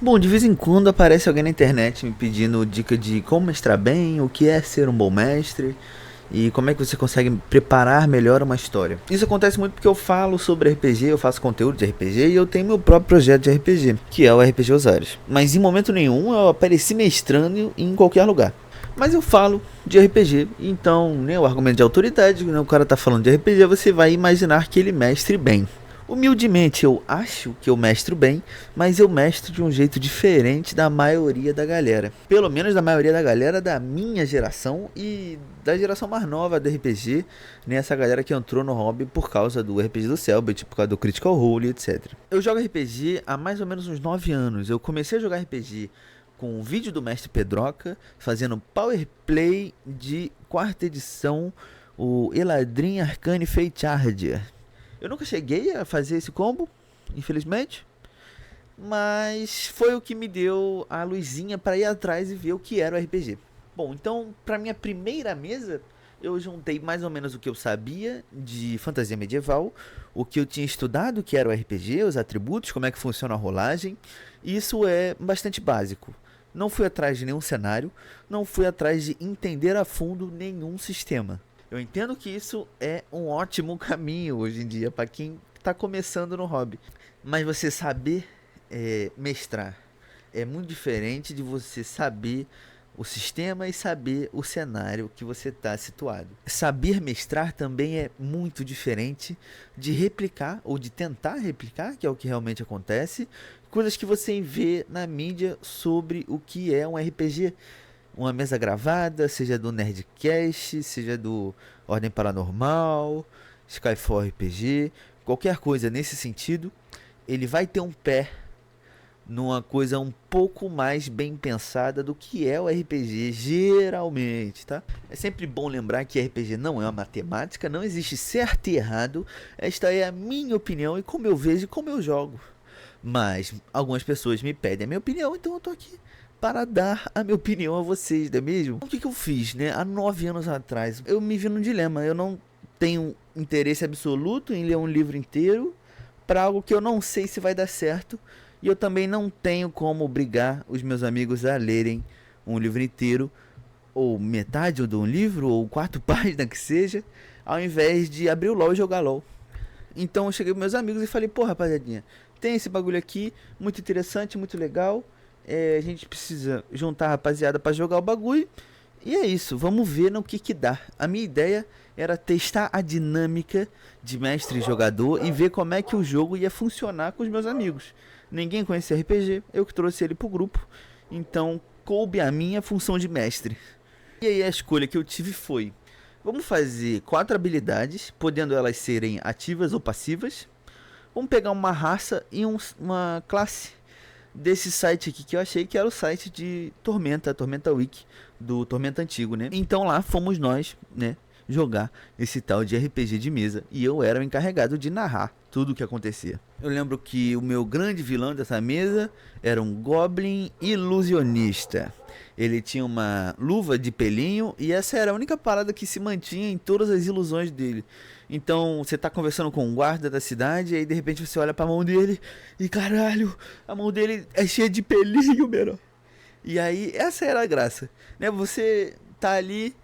Bom, de vez em quando aparece alguém na internet me pedindo dica de como mestrar bem, o que é ser um bom mestre e como é que você consegue preparar melhor uma história. Isso acontece muito porque eu falo sobre RPG, eu faço conteúdo de RPG e eu tenho meu próprio projeto de RPG, que é o RPG Osários. Mas em momento nenhum eu apareci mestrando em qualquer lugar. Mas eu falo de RPG, então, né, o argumento de autoridade, né, o cara tá falando de RPG, você vai imaginar que ele mestre bem. Humildemente, eu acho que eu mestro bem, mas eu mestro de um jeito diferente da maioria da galera. Pelo menos da maioria da galera da minha geração e da geração mais nova do RPG, né? Essa galera que entrou no hobby por causa do RPG do Selbit, por causa do Critical Role, etc. Eu jogo RPG há mais ou menos uns 9 anos. Eu comecei a jogar RPG com um vídeo do Mestre Pedroca, fazendo Power Play de quarta edição, o Eladrin Arcane Fate Hardier. Eu nunca cheguei a fazer esse combo, infelizmente, mas foi o que me deu a luzinha para ir atrás e ver o que era o RPG. Bom, então, para minha primeira mesa, eu juntei mais ou menos o que eu sabia de fantasia medieval, o que eu tinha estudado, que era o RPG, os atributos, como é que funciona a rolagem. E isso é bastante básico. Não fui atrás de nenhum cenário, não fui atrás de entender a fundo nenhum sistema. Eu entendo que isso é um ótimo caminho hoje em dia para quem está começando no hobby. Mas você saber mestrar é muito diferente de você saber o sistema e saber o cenário que você está situado. Saber mestrar também é muito diferente de replicar ou de tentar replicar, que é o que realmente acontece, coisas que você vê na mídia sobre o que é um RPG. Uma mesa gravada, seja do Nerdcast, seja do Ordem Paranormal, Skyfall RPG, qualquer coisa nesse sentido, ele vai ter um pé numa coisa um pouco mais bem pensada do que é o RPG, geralmente, tá? É sempre bom lembrar que RPG não é uma matemática, não existe certo e errado, esta é a minha opinião e como eu vejo e como eu jogo. Mas algumas pessoas me pedem a minha opinião, então eu tô aqui para dar a minha opinião a vocês, não é mesmo? O que eu fiz, né? Há 9 anos atrás, eu me vi num dilema. Eu não tenho interesse absoluto em ler um livro inteiro para algo que eu não sei se vai dar certo. E eu também não tenho como obrigar os meus amigos a lerem um livro inteiro, ou metade de um livro, ou 4 páginas que seja, ao invés de abrir o LOL e jogar LOL. Então eu cheguei para meus amigos e falei, pô rapaziadinha, tem esse bagulho aqui, muito interessante, muito legal. A gente precisa juntar a rapaziada para jogar o bagulho. E é isso, vamos ver no que dá. A minha ideia era testar a dinâmica de mestre e jogador e ver como é que o jogo ia funcionar com os meus amigos. Ninguém conhecia RPG, eu que trouxe ele pro grupo. Então coube a minha função de mestre. E aí a escolha que eu tive foi: vamos fazer 4 habilidades, podendo elas serem ativas ou passivas. Vamos pegar uma raça e uma classe desse site aqui que eu achei que era o site de Tormenta, Tormenta Wiki, do Tormenta Antigo, né? Então lá fomos nós, né, jogar esse tal de RPG de mesa e eu era o encarregado de narrar tudo o que acontecia. Eu lembro que o meu grande vilão dessa mesa era um Goblin ilusionista. Ele tinha uma luva de pelinho e essa era a única parada que se mantinha em todas as ilusões dele. Então você tá conversando com um guarda da cidade e aí de repente você olha pra mão dele e caralho, a mão dele é cheia de pelinho, meu. E aí essa era a graça, né? Você tá ali,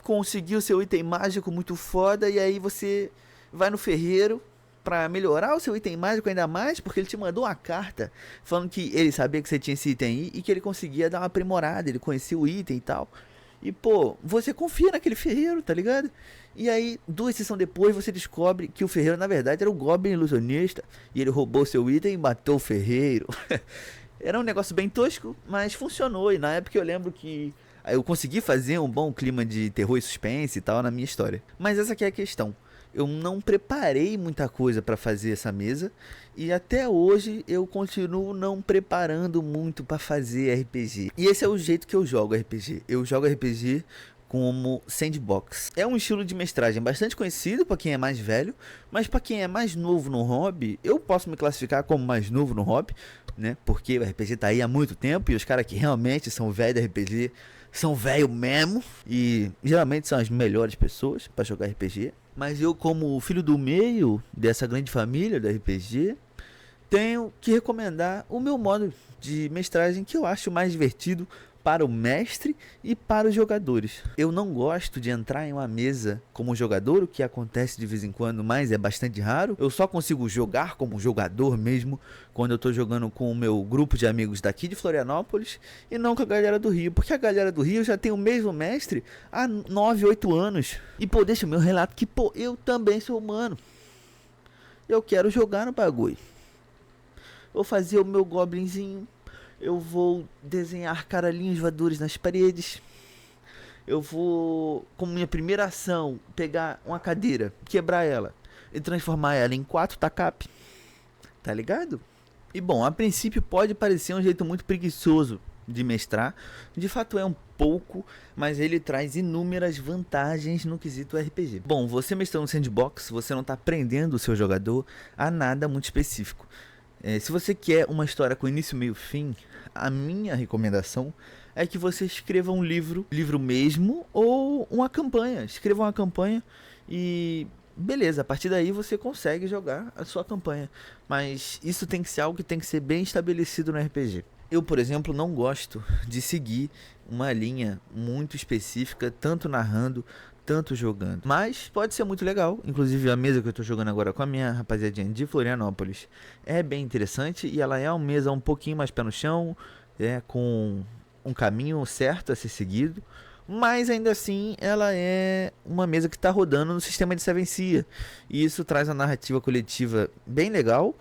conseguiu seu item mágico muito foda e aí você vai no ferreiro pra melhorar o seu item mágico ainda mais, porque ele te mandou uma carta falando que ele sabia que você tinha esse item aí e que ele conseguia dar uma aprimorada, ele conhecia o item e tal. E pô, você confia naquele ferreiro, tá ligado? E aí, 2 sessões depois, você descobre que o ferreiro na verdade era o Goblin ilusionista e ele roubou seu item e matou o ferreiro. Era um negócio bem tosco, mas funcionou. E na época eu lembro que eu consegui fazer um bom clima de terror e suspense e tal na minha história. Mas essa aqui é a questão. Eu não preparei muita coisa para fazer essa mesa e até hoje eu continuo não preparando muito para fazer RPG. E esse é o jeito que eu jogo RPG. Eu jogo RPG como sandbox. É um estilo de mestragem bastante conhecido para quem é mais velho, mas para quem é mais novo no hobby, eu posso me classificar como mais novo no hobby, né? Porque o RPG tá aí há muito tempo e os caras que realmente são velhos de RPG são velho mesmo e geralmente são as melhores pessoas para jogar RPG. Mas eu, como filho do meio dessa grande família do RPG, tenho que recomendar o meu modo de mestragem, que eu acho mais divertido para o mestre e para os jogadores. Eu não gosto de entrar em uma mesa como jogador, o que acontece de vez em quando, mas é bastante raro. Eu só consigo jogar como jogador mesmo quando eu estou jogando com o meu grupo de amigos daqui de Florianópolis e não com a galera do Rio, porque a galera do Rio já tem o mesmo mestre há 9, 8 anos. E pô, deixa o meu relato que pô, eu também sou humano. Eu quero jogar no bagulho. Vou fazer o meu goblinzinho. Eu vou desenhar caralhinhos voadores nas paredes. Eu vou, como minha primeira ação, pegar uma cadeira, quebrar ela e transformar ela em 4 tacape. Tá ligado? E bom, a princípio pode parecer um jeito muito preguiçoso de mestrar. De fato é um pouco, mas ele traz inúmeras vantagens no quesito RPG. Bom, você mestrando no sandbox, você não está prendendo o seu jogador a nada muito específico. Se você quer uma história com início, meio e fim, a minha recomendação é que você escreva um livro mesmo, ou uma campanha. Escreva uma campanha e beleza, a partir daí você consegue jogar a sua campanha. Mas isso tem que ser algo que tem que ser bem estabelecido no RPG. Eu, por exemplo, não gosto de seguir uma linha muito específica, tanto narrando, tanto jogando. Mas pode ser muito legal. Inclusive a mesa que eu estou jogando agora com a minha rapaziadinha de Florianópolis é bem interessante. E ela é uma mesa um pouquinho mais pé no chão, com um caminho certo a ser seguido. Mas ainda assim ela é uma mesa que está rodando no sistema de Seven Seas. E isso traz uma narrativa coletiva bem legal,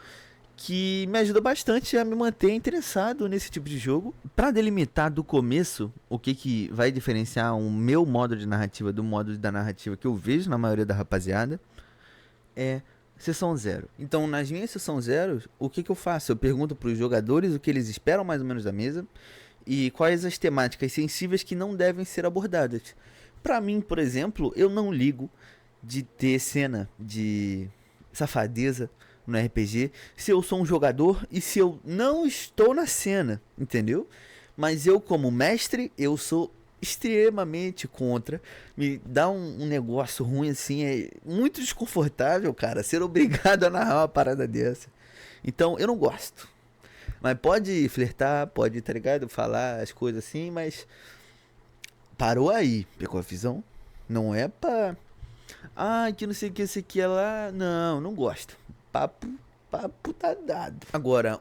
que me ajuda bastante a me manter interessado nesse tipo de jogo. Para delimitar do começo o que vai diferenciar o meu modo de narrativa do modo da narrativa que eu vejo na maioria da rapaziada, é sessão 0. Então nas minhas sessão 0, o que eu faço? Eu pergunto para os jogadores o que eles esperam mais ou menos da mesa e quais as temáticas sensíveis que não devem ser abordadas. Para mim, por exemplo, eu não ligo de ter cena de safadeza no RPG se eu sou um jogador e se eu não estou na cena, entendeu? Mas eu, como mestre, eu sou extremamente contra. Me dá um negócio ruim assim, é muito desconfortável, cara, ser obrigado a narrar uma parada dessa. Então eu não gosto. Mas pode flertar, pode, tá ligado? Falar as coisas assim, mas parou aí, pegou a visão? Não é pra que não sei o que, esse aqui é lá. Não gosto. Papo tá dado. Agora,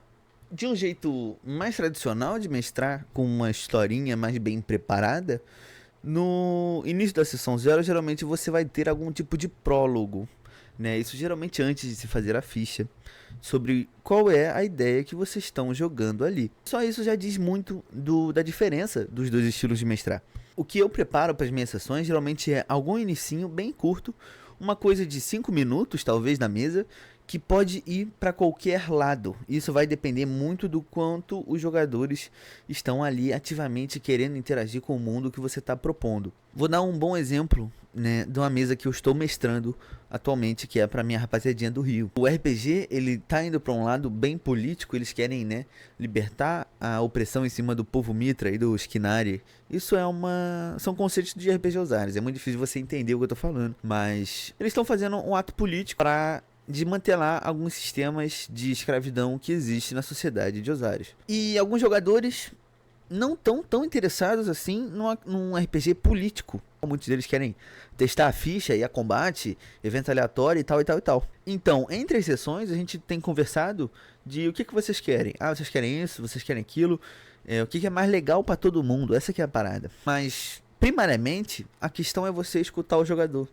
de um jeito mais tradicional de mestrar, com uma historinha mais bem preparada, no início da sessão 0, geralmente você vai ter algum tipo de prólogo, né? Isso geralmente antes de se fazer a ficha, sobre qual é a ideia que vocês estão jogando ali. Só isso já diz muito da diferença dos dois estilos de mestrar. O que eu preparo para as minhas sessões geralmente é algum inicinho bem curto, uma coisa de 5 minutos talvez na mesa, que pode ir para qualquer lado. Isso vai depender muito do quanto os jogadores estão ali ativamente querendo interagir com o mundo que você está propondo. Vou dar um bom exemplo, né, de uma mesa que eu estou mestrando atualmente, que é para minha rapaziadinha do Rio. O RPG, ele tá indo para um lado bem político. Eles querem, né, libertar a opressão em cima do povo Mitra e do Skinari. Isso são conceitos de RPG Osares. É muito difícil você entender o que eu tô falando, mas eles estão fazendo um ato político para desmantelar alguns sistemas de escravidão que existe na sociedade de Osares. E alguns jogadores não estão tão interessados assim num RPG político. Muitos deles querem testar a ficha e a combate, evento aleatório e tal e tal e tal. Então, entre as sessões, a gente tem conversado de o que vocês querem. Vocês querem isso, vocês querem aquilo. O que é mais legal para todo mundo. Essa que é a parada. Mas, primariamente, a questão é você escutar o jogador.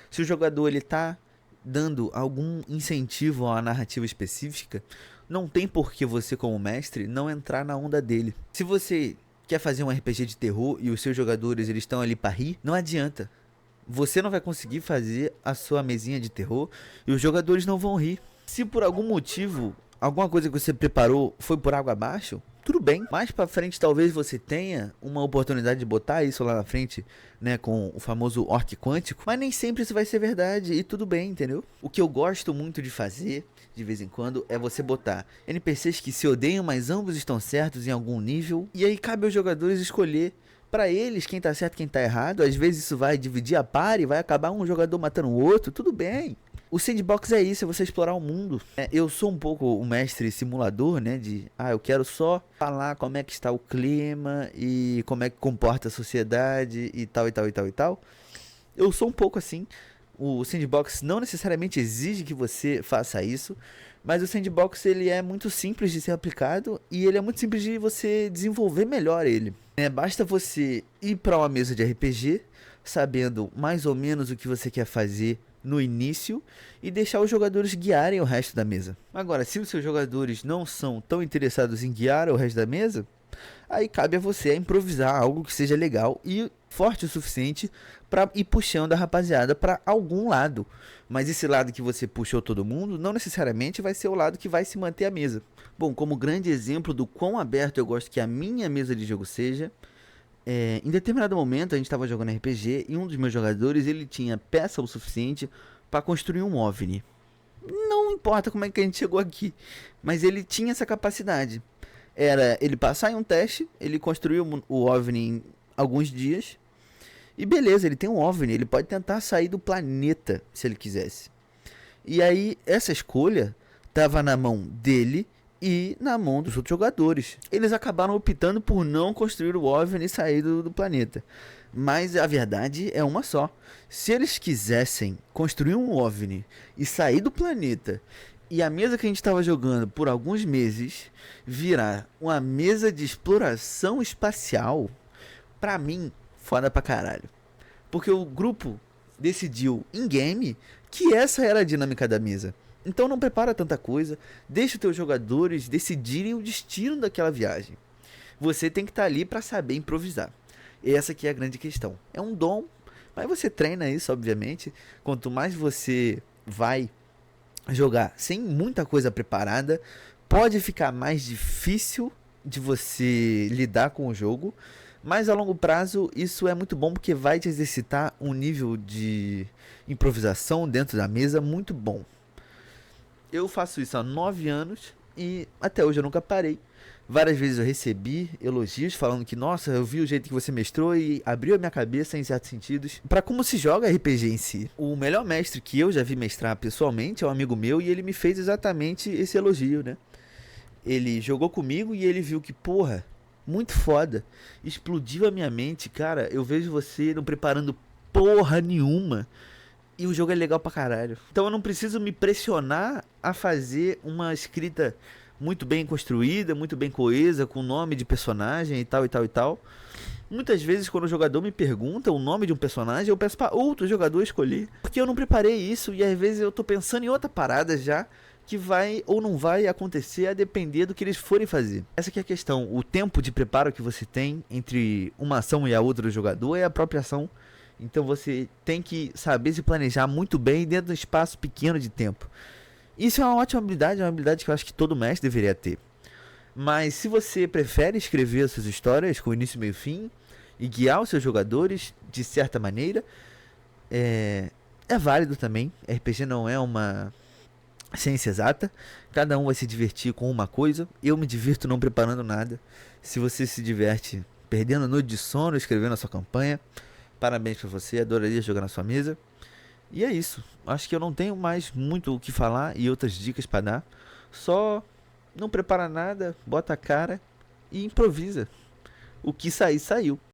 Se o jogador ele tá dando algum incentivo a uma narrativa específica, não tem por que você, como mestre, não entrar na onda dele. Se você quer fazer um RPG de terror e os seus jogadores eles estão ali para rir, não adianta. Você não vai conseguir fazer a sua mesinha de terror e os jogadores não vão rir. Se por algum motivo alguma coisa que você preparou foi por água abaixo, tudo bem. Mais pra frente talvez você tenha uma oportunidade de botar isso lá na frente, né, com o famoso orc quântico, mas nem sempre isso vai ser verdade e tudo bem, entendeu? O que eu gosto muito de fazer, de vez em quando, é você botar NPCs que se odeiam, mas ambos estão certos em algum nível, e aí cabe aos jogadores escolher pra eles quem tá certo e quem tá errado. Às vezes isso vai dividir a par e vai acabar um jogador matando o outro, tudo bem. O sandbox é isso, é você explorar o mundo. Eu sou um pouco o mestre simulador, né? Eu quero só falar como é que está o clima e como é que comporta a sociedade e tal e tal e tal e tal. Eu sou um pouco assim. O sandbox não necessariamente exige que você faça isso, mas o sandbox ele é muito simples de ser aplicado e ele é muito simples de você desenvolver melhor ele. Basta você ir para uma mesa de RPG, sabendo mais ou menos o que você quer fazer no início e deixar os jogadores guiarem o resto da mesa. Agora, se os seus jogadores não são tão interessados em guiar o resto da mesa, aí cabe a você improvisar algo que seja legal e forte o suficiente para ir puxando a rapaziada para algum lado. Mas esse lado que você puxou todo mundo não necessariamente vai ser o lado que vai se manter a mesa. Bom, como grande exemplo do quão aberto eu gosto que a minha mesa de jogo seja, em determinado momento a gente estava jogando RPG e um dos meus jogadores ele tinha peça o suficiente para construir um OVNI. Não importa como é que a gente chegou aqui, mas ele tinha essa capacidade. Era ele passar em um teste, ele construiu o OVNI em alguns dias. E beleza, ele tem um OVNI, ele pode tentar sair do planeta se ele quisesse. E aí essa escolha estava na mão dele e na mão dos outros jogadores. Eles acabaram optando por não construir o OVNI e sair do planeta. Mas a verdade é uma só. Se eles quisessem construir um OVNI e sair do planeta, e a mesa que a gente estava jogando por alguns meses virar uma mesa de exploração espacial, pra mim, foda pra caralho. Porque o grupo decidiu em game que essa era a dinâmica da mesa. Então não prepara tanta coisa, deixa os teus jogadores decidirem o destino daquela viagem. Você tem que estar ali para saber improvisar. Essa aqui é a grande questão. É um dom, mas você treina isso, obviamente. Quanto mais você vai jogar sem muita coisa preparada, pode ficar mais difícil de você lidar com o jogo, mas a longo prazo isso é muito bom porque vai te exercitar um nível de improvisação dentro da mesa muito bom. Eu faço isso há 9 anos e até hoje eu nunca parei. Várias vezes eu recebi elogios falando que, nossa, eu vi o jeito que você mestrou e abriu a minha cabeça em certos sentidos para como se joga RPG em si. O melhor mestre que eu já vi mestrar pessoalmente é um amigo meu e ele me fez exatamente esse elogio, né? Ele jogou comigo e ele viu que, porra, muito foda, explodiu a minha mente, cara. Eu vejo você não preparando porra nenhuma e o jogo é legal pra caralho. Então eu não preciso me pressionar a fazer uma escrita muito bem construída, muito bem coesa, com nome de personagem e tal e tal e tal. Muitas vezes quando o jogador me pergunta o nome de um personagem, eu peço para outro jogador escolher, porque eu não preparei isso e às vezes eu tô pensando em outra parada já que vai ou não vai acontecer a depender do que eles forem fazer. Essa que é a questão. O tempo de preparo que você tem entre uma ação e a outra do jogador é a própria ação. Então você tem que saber se planejar muito bem dentro de um espaço pequeno de tempo. Isso é uma ótima habilidade, é uma habilidade que eu acho que todo mestre deveria ter. Mas se você prefere escrever as suas histórias com início, meio e fim e guiar os seus jogadores de certa maneira, é válido também. RPG não é uma ciência exata. Cada um vai se divertir com uma coisa. Eu me divirto não preparando nada. Se você se diverte perdendo a noite de sono escrevendo a sua campanha, parabéns pra você, adoraria jogar na sua mesa. E é isso, acho que eu não tenho mais muito o que falar e outras dicas pra dar. Só não prepara nada, bota a cara e improvisa. O que sair, saiu.